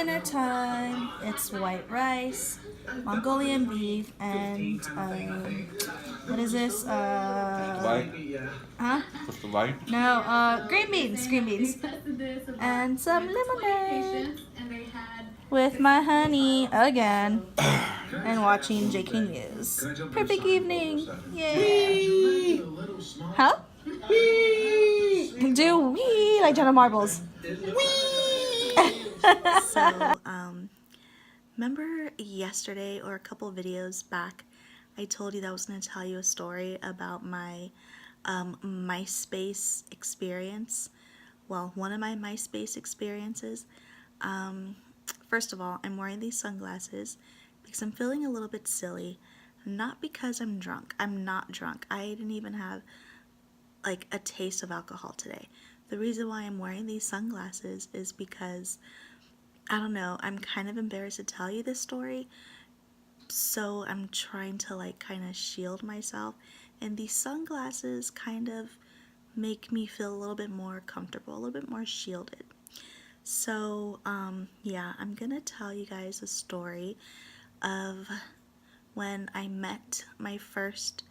dinner time. It's white rice, Mongolian beef, and what is this? Huh? What's the light? No, green beans, and some lemonade with my honey again, and watching JK News. Perfect evening. Yay! Huh? Do wee like Jenna Marbles. So, remember yesterday or a couple videos back, I told you that I was going to tell you a story about my MySpace experience. Well, one of my MySpace experiences. First of all, I'm wearing these sunglasses because I'm feeling a little bit silly. Not because I'm drunk. I'm not drunk. I didn't even have like a taste of alcohol today. The reason why I'm wearing these sunglasses is because, I don't know, I'm kind of embarrassed to tell you this story, so I'm trying to like kind of shield myself, and these sunglasses kind of make me feel a little bit more comfortable, a little bit more shielded. So yeah, I'm gonna tell you guys a story of when I met my first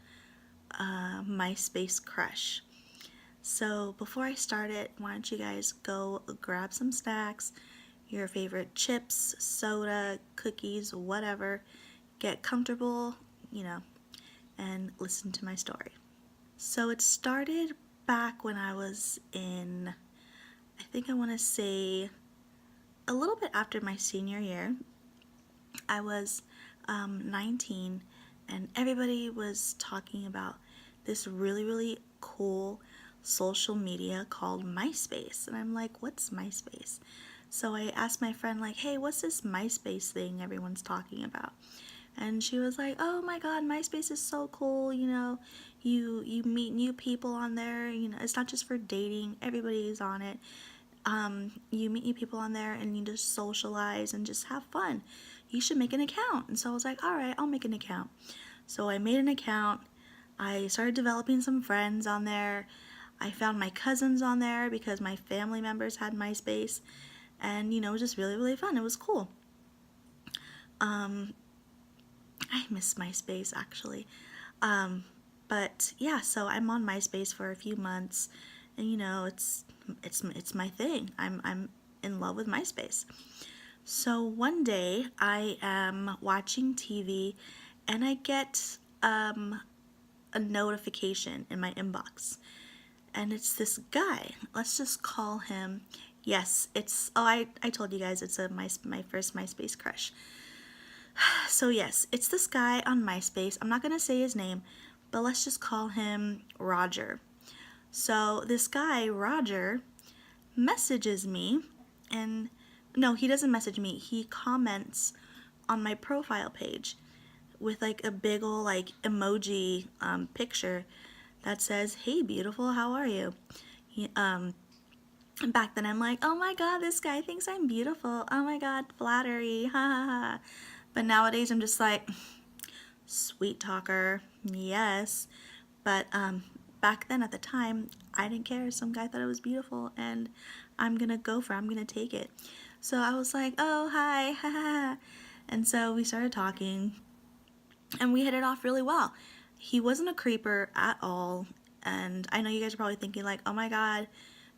MySpace crush. So before I start it, why don't you guys go grab some snacks, your favorite chips, soda, cookies, whatever, get comfortable, and listen to my story. So it started back when I was in, I think I want to say a little bit after my senior year. I was 19, and everybody was talking about this really, really cool social media called MySpace. And I'm like, what's MySpace? So I asked my friend, like, hey, what's this MySpace thing everyone's talking about? And she was like, oh my god, MySpace is so cool, you meet new people on there, it's not just for dating, everybody's on it. You meet new people on there and you just socialize and just have fun. You should make an account. And so I was like, all right, I'll make an account. So I made an account. I started developing some friends on there. I found my cousins on there because my family members had MySpace. And, it was just really, really fun. It was cool. I miss MySpace, actually. But yeah, so I'm on MySpace for a few months, and it's my thing. I'm in love with MySpace. So one day I am watching TV, and I get a notification in my inbox, and it's this guy. Let's just call him. Yes, I told you guys it's my first MySpace crush. So yes, it's this guy on MySpace. I'm not going to say his name, but let's just call him Roger. So this guy, Roger, messages me, and no, he doesn't message me. He comments on my profile page with like a big ol' like emoji picture that says, hey beautiful, how are you? Back then I'm like, oh my god, this guy thinks I'm beautiful. Oh my god, flattery, ha ha ha. But nowadays I'm just like, sweet talker, yes. But back then at the time, I didn't care. Some guy thought it was beautiful, and I'm gonna take it. So I was like, oh hi, ha ha. And so we started talking, and we hit it off really well. He wasn't a creeper at all, and I know you guys are probably thinking like, oh my god,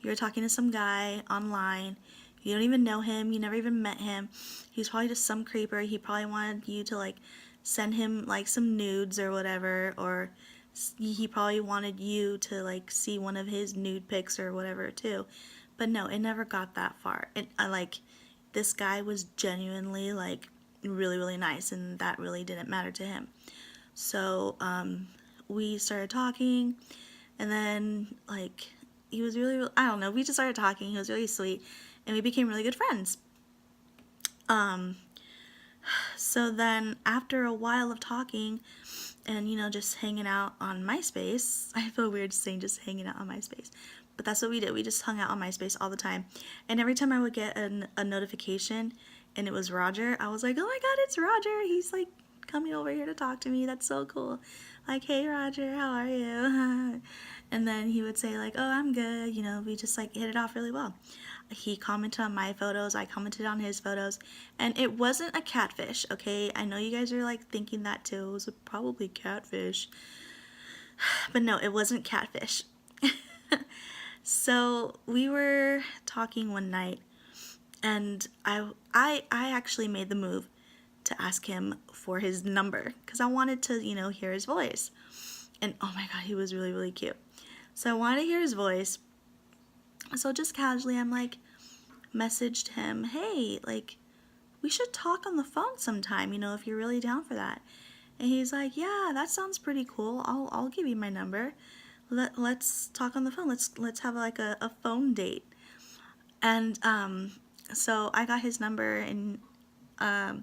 you're talking to some guy online. You don't even know him. You never even met him. He's probably just some creeper. He probably wanted you to like send him like some nudes or whatever, or he probably wanted you to like see one of his nude pics or whatever too. But no, it never got that far. This guy was genuinely like really, really nice, and that really didn't matter to him. So we started talking, and then like he was really, I don't know, we just started talking. He was really sweet, and we became really good friends. So then after a while of talking and, just hanging out on MySpace, I feel weird saying just hanging out on MySpace, but that's what we did. We just hung out on MySpace all the time. And every time I would get a notification and it was Roger, I was like, oh my god, it's Roger. He's like coming over here to talk to me. That's so cool. Like, hey Roger, how are you? And then he would say like, oh, I'm good. We just like hit it off really well. He commented on my photos, I commented on his photos, and it wasn't a catfish, okay? I know you guys are like thinking that too. It was probably catfish. But no, it wasn't catfish. So we were talking one night, and I actually made the move to ask him for his number because I wanted to, hear his voice. And oh my god, he was really, really cute. So I wanted to hear his voice. So just casually, I'm like, messaged him, hey, like, we should talk on the phone sometime, if you're really down for that. And he's like, yeah, that sounds pretty cool. I'll give you my number. Let's talk on the phone. Let's have like a phone date. And so I got his number, and I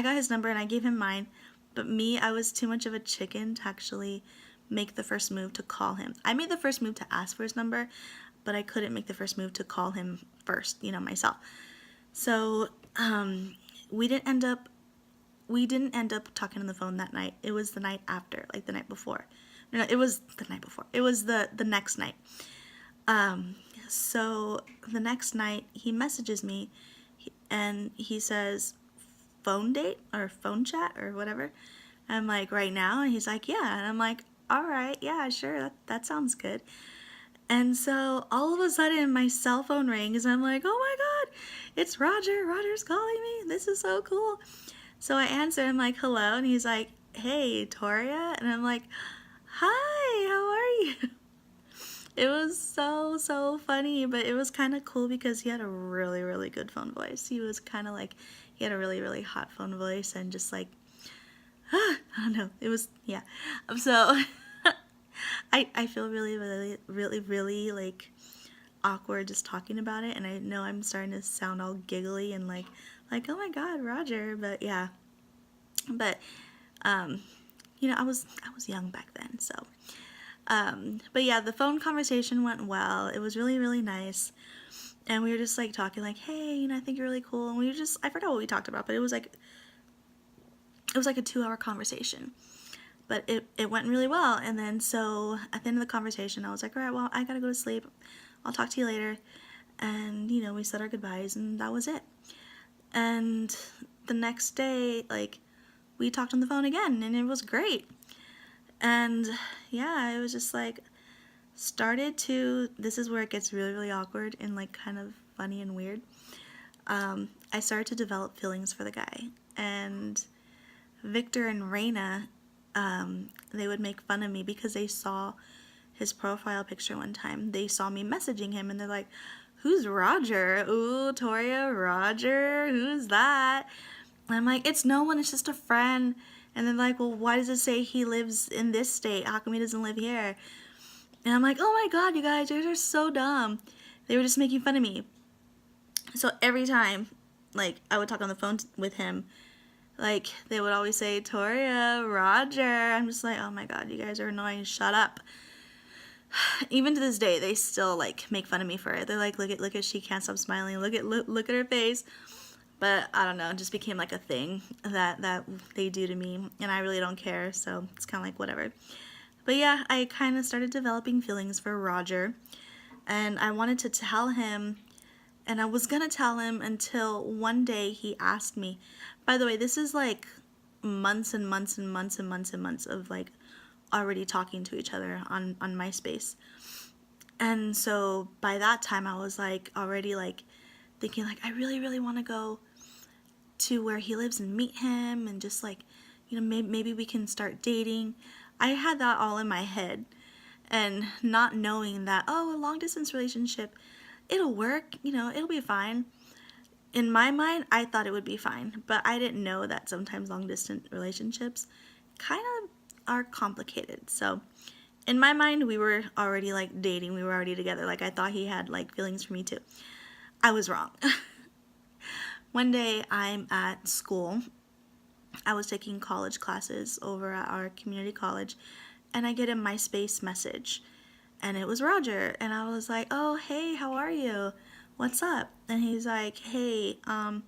got his number and I gave him mine. But me, I was too much of a chicken to actually make the first move to call him. I made the first move to ask for his number, but I couldn't make the first move to call him first, myself. So we didn't end up talking on the phone that night. It was the night after, like the night before. No, it was the night before. It was the next night. So the next night he messages me, and he says, phone date or phone chat or whatever. I'm like, right now? And he's like, yeah. And I'm like, all right, yeah, sure, that sounds good. And so all of a sudden my cell phone rings, and I'm like, oh my god, it's Roger. Roger's calling me. This is so cool. So I answer, I'm like, hello. And he's like, hey, Toria. And I'm like, hi, how are you? It was so funny, but it was kind of cool because he had a really, really good phone voice. He was kind of like, he had a really, really hot phone voice, and just like, I don't know. It was, yeah. So I feel really, really, really, really like awkward just talking about it, and I know I'm starting to sound all giggly and like, oh my god, Roger. But yeah. But I was young back then, so. But yeah, the phone conversation went well. It was really, really nice. And we were just like talking like, hey, I think you're really cool. And I forgot what we talked about, but it was like a 2-hour conversation. But it went really well. And then so at the end of the conversation, I was like, all right, well, I gotta go to sleep. I'll talk to you later. And, we said our goodbyes, and that was it. And the next day, like, we talked on the phone again, and it was great. And yeah, it was just like, this is where it gets really, really awkward and like kind of funny and weird. I started to develop feelings for the guy. And Victor and Raina, they would make fun of me because they saw his profile picture one time. They saw me messaging him, and they're like, who's Roger? Ooh, Toria, Roger, who's that? And I'm like, it's no one, it's just a friend. And they're like, well, why does it say he lives in this state? How come he doesn't live here? And I'm like, oh my god, you guys are so dumb. They were just making fun of me. So every time, like, I would talk on the phone with him, like, they would always say, Toria, Roger. I'm just like, oh my god, you guys are annoying. Shut up. Even to this day, they still, like, make fun of me for it. They're like, look at, she can't stop smiling. Look at her face. But I don't know, it just became like a thing that they do to me, and I really don't care, so it's kind of like whatever. But yeah, I kind of started developing feelings for Roger, and I wanted to tell him, and I was going to tell him until one day he asked me. By the way, this is like months and months and months and months and months of like already talking to each other on MySpace. And so by that time I was like already like thinking like, I really, really want to go to where he lives and meet him, and just like, maybe we can start dating. I had that all in my head, and not knowing that, a long distance relationship, it'll work, it'll be fine. In my mind, I thought it would be fine, but I didn't know that sometimes long distance relationships kind of are complicated. So in my mind, we were already like dating, we were already together. Like, I thought he had like feelings for me too. I was wrong. One day I'm at school. I was taking college classes over at our community college, and I get a MySpace message, and it was Roger, and I was like, oh, hey, how are you? What's up? And he's like, hey, I'm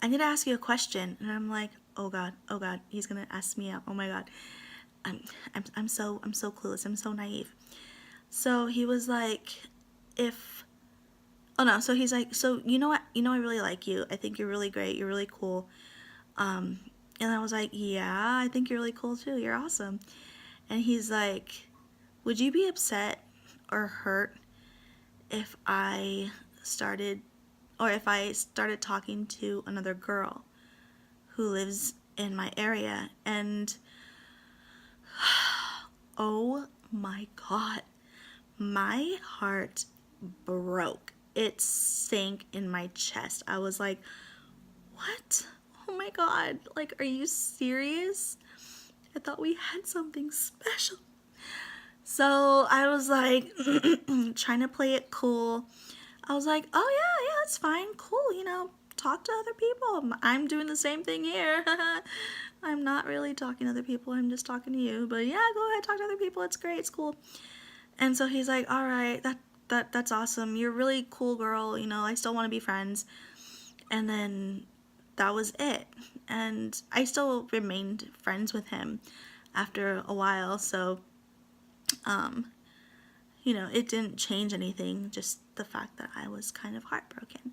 gonna ask you a question. And I'm like, oh god, he's gonna ask me out. Oh my god. I'm so clueless. I'm so naive. So he was like, if Oh no, so he's like, so you know what? You know I really like you. I think you're really great. You're really cool. And I was like, yeah, I think you're really cool too. You're awesome. And he's like, would you be upset or hurt if I started if I started talking to another girl who lives in my area? And oh my God, my heart broke. It sank in my chest. I was like, what? Oh my God, like, are you serious? I thought we had something special. So I was like, trying to play it cool. I was like, oh yeah, yeah, it's fine, cool, you know, talk to other people. I'm doing the same thing here. I'm not really talking to other people, I'm just talking to you. But yeah, go ahead, talk to other people, it's great, it's cool. And so he's like, all right, that's awesome. You're a really cool girl, you know, I still want to be friends. And then that was it. And I still remained friends with him after a while, so you know, it didn't change anything, just the fact that I was kind of heartbroken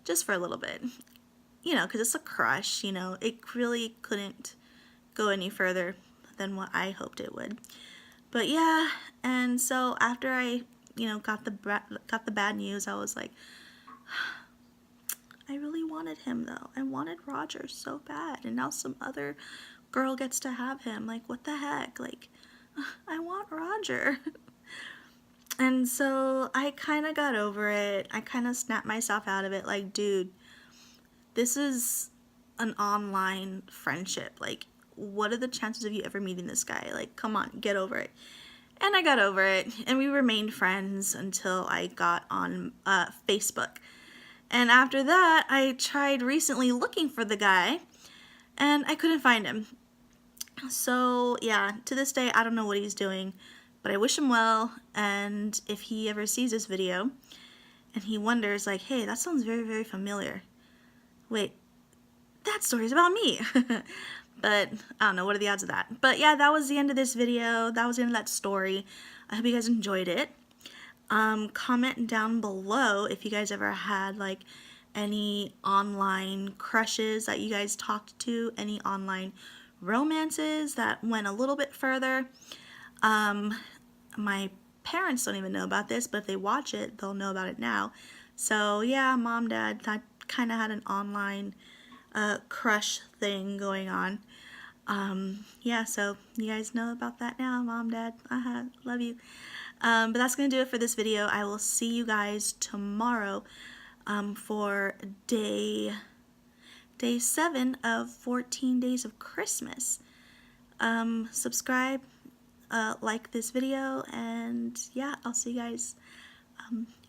just for a little bit. You know, because it's a crush, you know, it really couldn't go any further than what I hoped it would. But yeah, and so after I, you know, got the bad news, I was like, I really wanted him though. I wanted Roger so bad, and now some other girl gets to have him. Like, what the heck? Like, I want Roger. And so I kind of got over it. I kind of snapped myself out of it. Like, dude, this is an online friendship. Like, what are the chances of you ever meeting this guy? Like, come on, get over it. And I got over it, and we remained friends until I got on Facebook. And after that, I tried recently looking for the guy, and I couldn't find him. So, yeah, to this day, I don't know what he's doing, but I wish him well, and if he ever sees this video, and he wonders, like, hey, that sounds very, very familiar. Wait, that story's about me. But I don't know, what are the odds of that? But yeah, that was the end of this video. That was the end of that story. I hope you guys enjoyed it. Comment down below if you guys ever had like any online crushes that you guys talked to, any online romances that went a little bit further. My parents don't even know about this, but if they watch it, they'll know about it now. So yeah, mom, dad, that kind of had an online crush thing going on. Yeah, so you guys know about that now, mom, dad, love you. But that's going to do it for this video. I will see you guys tomorrow for day 7 of 14 Days of Christmas. Subscribe, like this video, and yeah, I'll see you guys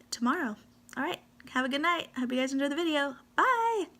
tomorrow. Alright, have a good night. I hope you guys enjoyed the video. Bye!